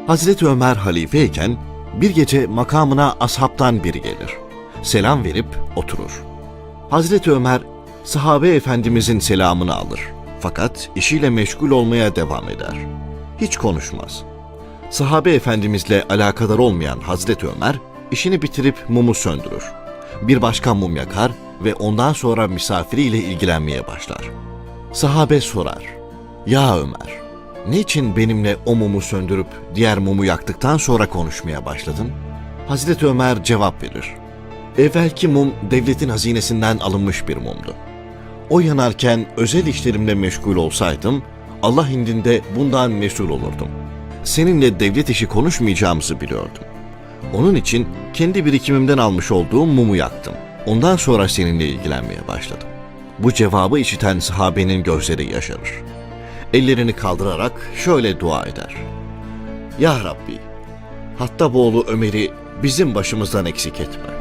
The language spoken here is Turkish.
Hazreti Ömer halifeyken bir gece makamına ashabtan biri gelir. Selam verip oturur. Hazreti Ömer sahabe efendimizin selamını alır. Fakat işiyle meşgul olmaya devam eder. Hiç konuşmaz. Sahabe efendimizle alakadar olmayan Hazreti Ömer işini bitirip mumu söndürür. Bir başka mum yakar ve ondan sonra misafiriyle ilgilenmeye başlar. Sahabe sorar: "Ya Ömer, niçin benimle o mumu söndürüp diğer mumu yaktıktan sonra konuşmaya başladın?" Hazreti Ömer cevap verir: "Evvelki mum devletin hazinesinden alınmış bir mumdu. O yanarken özel işlerimle meşgul olsaydım, Allah indinde bundan mesul olurdum. Seninle devlet işi konuşmayacağımızı biliyordum. Onun için kendi birikimimden almış olduğum mumu yaktım. Ondan sonra seninle ilgilenmeye başladım." Bu cevabı işiten sahabenin gözleri yaşarır. Ellerini kaldırarak şöyle dua eder: "Ya Rabbi, Hattab oğlu Ömer'i bizim başımızdan eksik etme.